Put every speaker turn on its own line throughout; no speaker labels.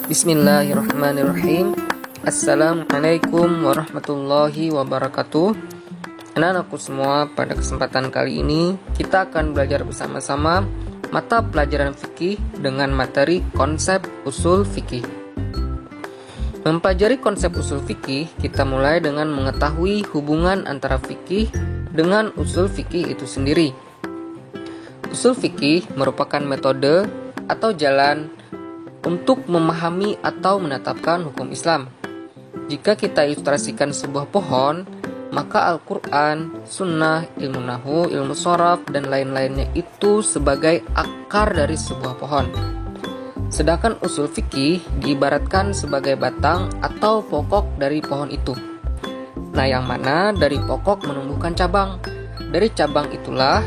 Bismillahirrahmanirrahim. Assalamualaikum warahmatullahi wabarakatuh. Anak-anakku semua, pada kesempatan kali ini kita akan belajar bersama-sama mata pelajaran fikih dengan materi konsep usul fikih. Mempelajari konsep usul fikih, kita mulai dengan mengetahui hubungan antara fikih dengan usul fikih itu sendiri. Usul fikih merupakan metode atau jalan untuk memahami atau menetapkan hukum Islam. Jika kita ilustrasikan sebuah pohon, maka Al-Quran, Sunnah, ilmu Nahwu, ilmu Sharaf, dan lain-lainnya itu sebagai akar dari sebuah pohon. Sedangkan usul fikih diibaratkan sebagai batang atau pokok dari pohon itu. Nah, yang mana dari pokok menumbuhkan cabang. Dari cabang itulah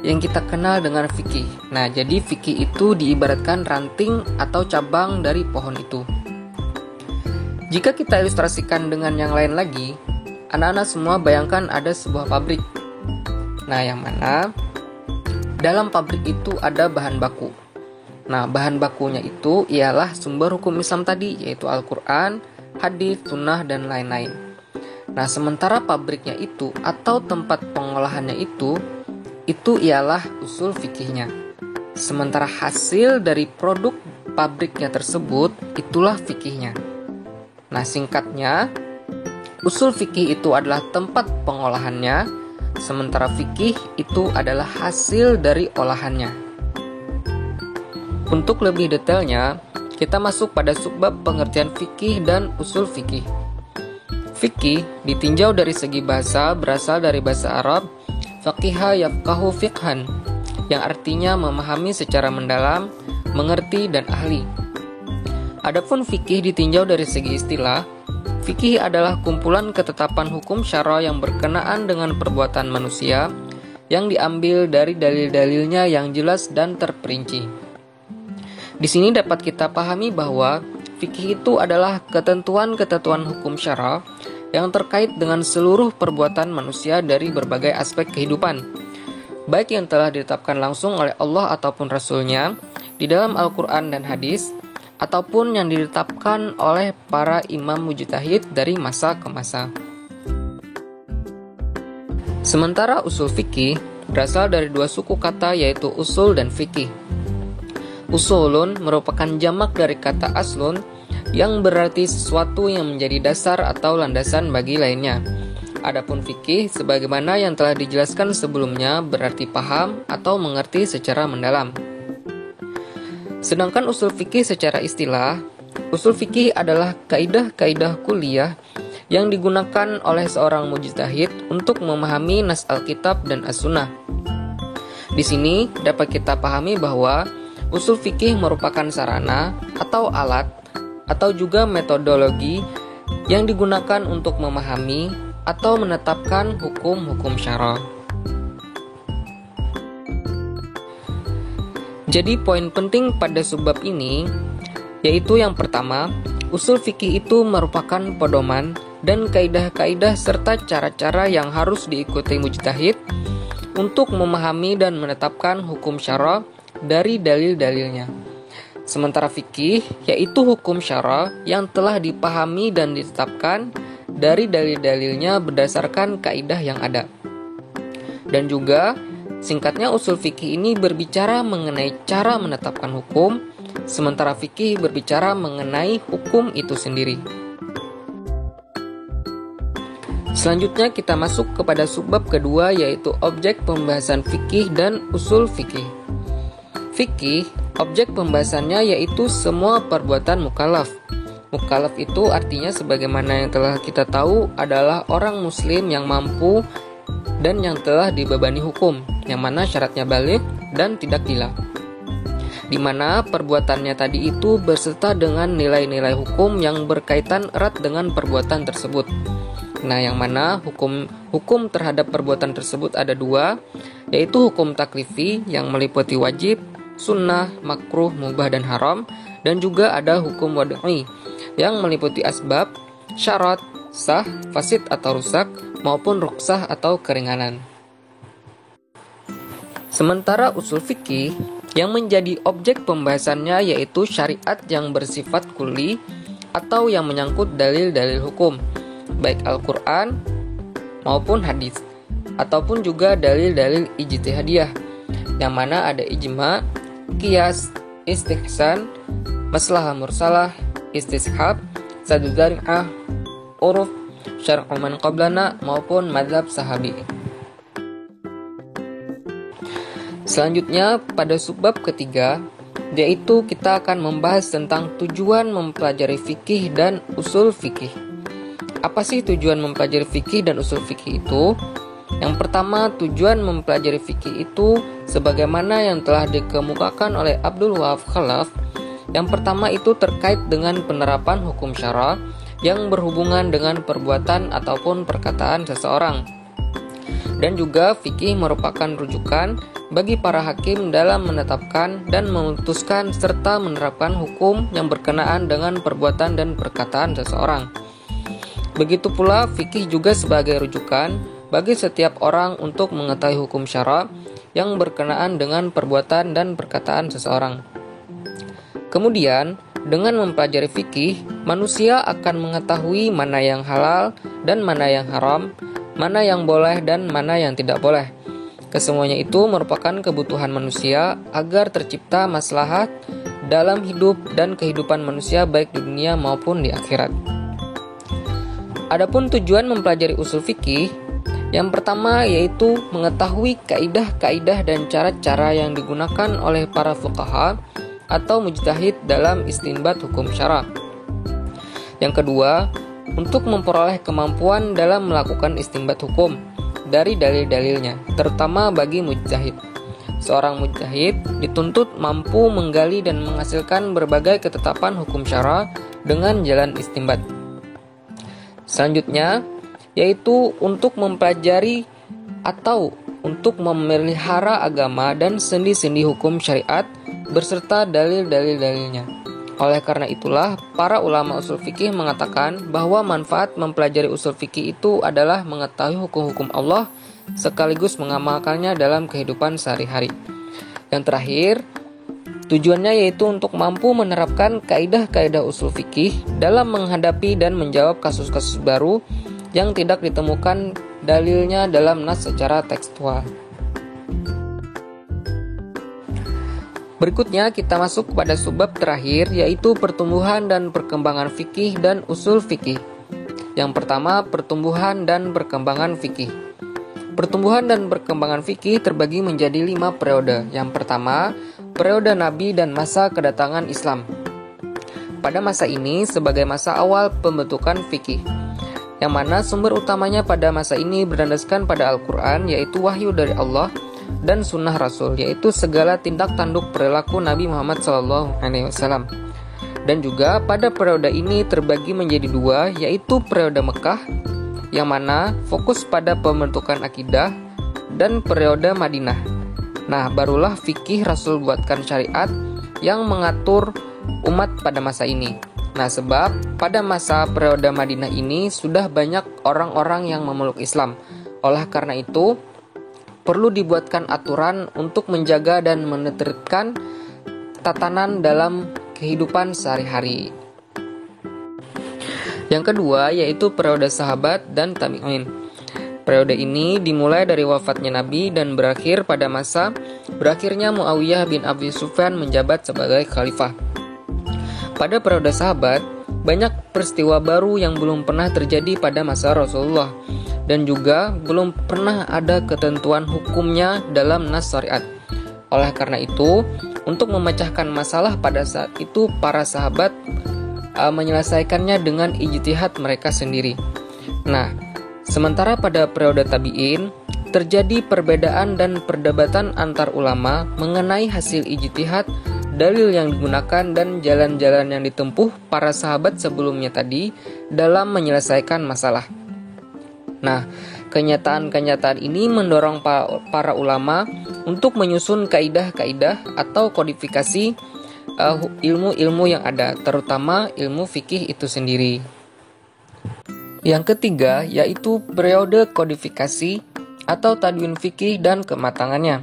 yang kita kenal dengan fikih. Nah, jadi fikih itu diibaratkan ranting atau cabang dari pohon itu. Jika kita ilustrasikan dengan yang lain lagi, anak-anak semua bayangkan ada sebuah pabrik. Nah, yang mana dalam pabrik itu ada bahan baku. Nah, bahan bakunya itu ialah sumber hukum Islam tadi, yaitu Al-Quran, hadis, sunnah, dan lain-lain. Nah, sementara pabriknya itu atau tempat pengolahannya itu ialah usul fikihnya. Sementara hasil dari produk pabriknya tersebut itulah fikihnya. Nah, singkatnya, usul fikih itu adalah tempat pengolahannya, sementara fikih itu adalah hasil dari olahannya. Untuk lebih detailnya, kita masuk pada subbab pengertian fikih dan usul fikih. Fikih ditinjau dari segi bahasa berasal dari bahasa Arab faqiha yafqahu fiqhan, yang artinya memahami secara mendalam, mengerti, dan ahli. Adapun fikih ditinjau dari segi istilah, fikih adalah kumpulan ketetapan hukum syara yang berkenaan dengan perbuatan manusia yang diambil dari dalil-dalilnya yang jelas dan terperinci. Di sini dapat kita pahami bahwa fikih itu adalah ketentuan-ketentuan hukum syara yang terkait dengan seluruh perbuatan manusia dari berbagai aspek kehidupan, baik yang telah ditetapkan langsung oleh Allah ataupun Rasul-Nya di dalam Al-Quran dan hadis, ataupun yang ditetapkan oleh para imam mujtahid dari masa ke masa. Sementara usul fikih berasal dari dua suku kata, yaitu usul dan fikih. Usulun merupakan jamak dari kata aslun, yang berarti sesuatu yang menjadi dasar atau landasan bagi lainnya. Adapun fikih, sebagaimana yang telah dijelaskan sebelumnya, berarti paham atau mengerti secara mendalam. Sedangkan usul fikih secara istilah, usul fikih adalah kaidah-kaidah kuliah yang digunakan oleh seorang mujtahid untuk memahami nas Alkitab dan As-Sunnah. Di sini dapat kita pahami bahwa usul fikih merupakan sarana atau alat atau juga metodologi yang digunakan untuk memahami atau menetapkan hukum-hukum syara. Jadi poin penting pada subbab ini yaitu yang pertama, usul fikih itu merupakan pedoman dan kaidah-kaidah serta cara-cara yang harus diikuti mujtahid untuk memahami dan menetapkan hukum syara dari dalil-dalilnya. Sementara fikih yaitu hukum syara yang telah dipahami dan ditetapkan dari dalil-dalilnya berdasarkan kaidah yang ada. Dan juga singkatnya usul fikih ini berbicara mengenai cara menetapkan hukum, sementara fikih berbicara mengenai hukum itu sendiri. Selanjutnya kita masuk kepada subbab kedua, yaitu objek pembahasan fikih dan usul fikih. Fikih, objek pembahasannya yaitu semua perbuatan mukallaf. Mukallaf itu artinya sebagaimana yang telah kita tahu adalah orang muslim yang mampu dan yang telah dibebani hukum, yang mana syaratnya baligh dan tidak gila. Di mana perbuatannya tadi itu berserta dengan nilai-nilai hukum yang berkaitan erat dengan perbuatan tersebut. Nah, yang mana hukum terhadap perbuatan tersebut ada dua, yaitu hukum taklifi yang meliputi wajib, sunnah, makruh, mubah, dan haram, dan juga ada hukum wad'i yang meliputi asbab, syarat, sah, fasid atau rusak, maupun ruksah atau keringanan. Sementara usul fikih Yang menjadi objek pembahasannya yaitu syariat yang bersifat kulli atau yang menyangkut dalil-dalil hukum, baik Al-Quran maupun hadis, ataupun juga dalil-dalil ijtihadiyah, yang mana ada ijma, qiyas, istihsan, maslahah mursalah, istishab, saddu dzari'ah, uruf, syar'u man qablana maupun mazhab sahabi. Selanjutnya pada subbab ketiga, yaitu kita akan membahas tentang tujuan mempelajari fikih dan usul fikih. Apa sih tujuan mempelajari fikih dan usul fikih itu? Yang pertama, tujuan mempelajari fikih itu sebagaimana yang telah dikemukakan oleh Abdul Wahab Khalaf. Yang pertama itu terkait dengan penerapan hukum syara yang berhubungan dengan perbuatan ataupun perkataan seseorang. Dan juga fikih merupakan rujukan bagi para hakim dalam menetapkan dan memutuskan serta menerapkan hukum yang berkenaan dengan perbuatan dan perkataan seseorang. Begitu pula fikih juga sebagai rujukan bagi setiap orang untuk mengetahui hukum syara yang berkenaan dengan perbuatan dan perkataan seseorang. Kemudian, dengan mempelajari fikih, manusia akan mengetahui mana yang halal dan mana yang haram, mana yang boleh dan mana yang tidak boleh. Kesemuanya itu merupakan kebutuhan manusia agar tercipta maslahat dalam hidup dan kehidupan manusia baik di dunia maupun di akhirat. Adapun tujuan mempelajari usul fikih, yang pertama yaitu mengetahui kaidah-kaidah dan cara-cara yang digunakan oleh para fuqaha atau mujtahid dalam istinbat hukum syara. Yang kedua, untuk memperoleh kemampuan dalam melakukan istinbat hukum dari dalil-dalilnya, terutama bagi mujtahid. Seorang mujtahid dituntut mampu menggali dan menghasilkan berbagai ketetapan hukum syara dengan jalan istinbat. Selanjutnya, yaitu untuk mempelajari atau untuk memelihara agama dan sendi-sendi hukum syariat berserta dalil-dalilnya. Oleh karena itulah, para ulama usul fikih mengatakan bahwa manfaat mempelajari usul fikih itu adalah mengetahui hukum-hukum Allah sekaligus mengamalkannya dalam kehidupan sehari-hari. Yang terakhir, tujuannya yaitu untuk mampu menerapkan kaidah-kaidah usul fikih dalam menghadapi dan menjawab kasus-kasus baru yang tidak ditemukan dalilnya dalam nas secara tekstual. Berikutnya kita masuk kepada subbab terakhir, yaitu pertumbuhan dan perkembangan fikih dan usul fikih. Yang pertama, pertumbuhan dan perkembangan fikih. Pertumbuhan dan perkembangan fikih terbagi menjadi 5 periode. Yang pertama, periode Nabi dan masa kedatangan Islam. Pada masa ini sebagai masa awal pembentukan fikih, yang mana sumber utamanya pada masa ini berdasarkan pada Al-Quran, yaitu wahyu dari Allah, dan sunnah Rasul, yaitu segala tindak tanduk perilaku Nabi Muhammad SAW. Dan juga pada periode ini terbagi menjadi 2, yaitu periode Mekah, yang mana fokus pada pembentukan akidah, dan periode Madinah. Nah, barulah fikih Rasul buatkan syariat yang mengatur umat pada masa ini. Nah, sebab pada masa periode Madinah ini sudah banyak orang-orang yang memeluk Islam. Oleh karena itu, perlu dibuatkan aturan untuk menjaga dan menertibkan tatanan dalam kehidupan sehari-hari. Yang kedua yaitu periode sahabat dan tabi'in. Periode ini dimulai dari wafatnya Nabi dan berakhir pada masa berakhirnya Muawiyah bin Abi Sufyan menjabat sebagai khalifah. Pada periode sahabat, banyak peristiwa baru yang belum pernah terjadi pada masa Rasulullah, dan juga belum pernah ada ketentuan hukumnya dalam nas syariat. Oleh karena itu, untuk memecahkan masalah pada saat itu, para sahabat menyelesaikannya dengan ijtihad mereka sendiri. Nah, sementara pada periode tabi'in, terjadi perbedaan dan perdebatan antar ulama mengenai hasil ijtihad, dalil yang digunakan, dan jalan-jalan yang ditempuh para sahabat sebelumnya tadi dalam menyelesaikan masalah. Nah, kenyataan-kenyataan ini mendorong para ulama untuk menyusun kaidah-kaidah atau kodifikasi ilmu-ilmu yang ada, terutama ilmu fikih itu sendiri. Yang ketiga yaitu periode kodifikasi atau tadwin fikih dan kematangannya.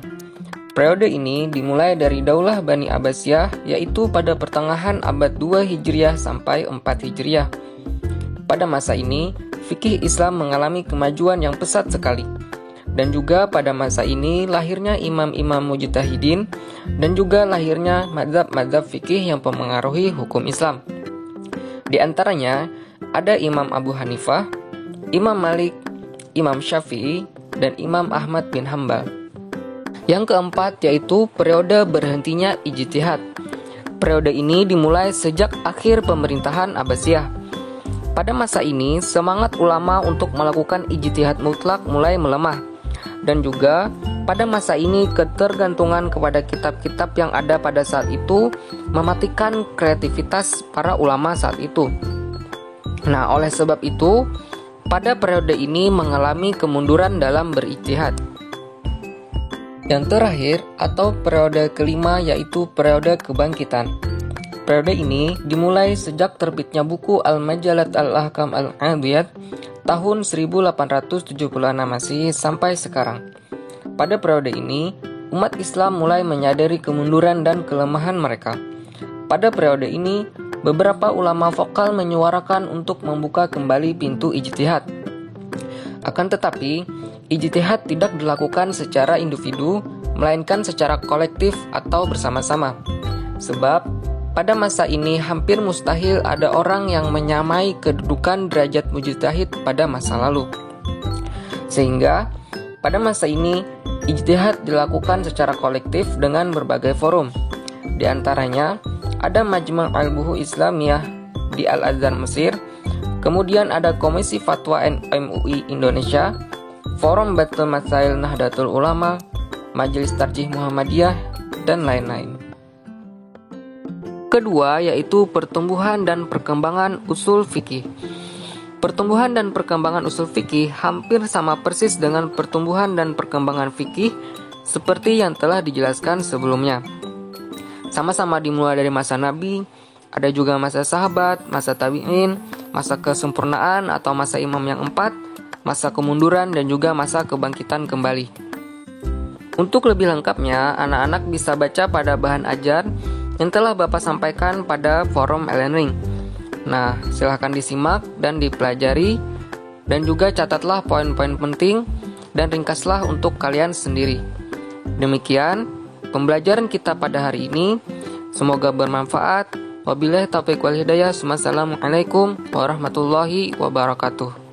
Periode ini dimulai dari Daulah Bani Abbasiyah, yaitu pada pertengahan abad 2 Hijriah sampai 4 Hijriah. Pada masa ini, fikih Islam mengalami kemajuan yang pesat sekali. Dan juga pada masa ini lahirnya imam-imam mujtahidin dan juga lahirnya mazhab-mazhab fikih yang mempengaruhi hukum Islam. Di antaranya ada Imam Abu Hanifah, Imam Malik, Imam Syafi'i, dan Imam Ahmad bin Hambal. Yang keempat yaitu periode berhentinya ijtihad. Periode ini dimulai sejak akhir pemerintahan Abbasiyah. Pada masa ini, semangat ulama untuk melakukan ijtihad mutlak mulai melemah. Dan juga pada masa ini ketergantungan kepada kitab-kitab yang ada pada saat itu mematikan kreativitas para ulama saat itu. Nah, oleh sebab itu, pada periode ini mengalami kemunduran dalam berijtihad. Yang terakhir atau periode kelima yaitu periode kebangkitan. Periode ini dimulai sejak terbitnya buku Al-Majalat Al-Ahkam Al-Adiyat tahun 1876 Masehi sampai sekarang. Pada periode ini, umat Islam mulai menyadari kemunduran dan kelemahan mereka. Pada periode ini, beberapa ulama vokal menyuarakan untuk membuka kembali pintu ijtihad. Akan tetapi, ijtihad tidak dilakukan secara individu, melainkan secara kolektif atau bersama-sama. Sebab, pada masa ini hampir mustahil ada orang yang menyamai kedudukan derajat mujtahid pada masa lalu. Sehingga, pada masa ini, ijtihad dilakukan secara kolektif dengan berbagai forum. Di antaranya, ada Majma' al-Buhu Islamiyah di Al-Azhar Mesir, kemudian ada Komisi Fatwa MUI Indonesia, Forum Batul Masail Nahdlatul Ulama, Majelis Tarjih Muhammadiyah, dan lain-lain. Kedua yaitu pertumbuhan dan perkembangan usul fikih. Pertumbuhan dan perkembangan usul fikih hampir sama persis dengan pertumbuhan dan perkembangan fikih seperti yang telah dijelaskan sebelumnya. Sama-sama dimulai dari masa Nabi, ada juga masa sahabat, masa tabi'in, masa kesempurnaan atau masa imam yang 4, masa kemunduran, dan juga masa kebangkitan kembali. Untuk lebih lengkapnya, anak-anak bisa baca pada bahan ajar yang telah Bapak sampaikan pada forum e-learning. Nah, silahkan disimak dan dipelajari, dan juga catatlah poin-poin penting dan ringkaslah untuk kalian sendiri. Demikian pembelajaran kita pada hari ini. Semoga bermanfaat. Wabillahi taufiq wal hidayah. Wassalamualaikum warahmatullahi wabarakatuh.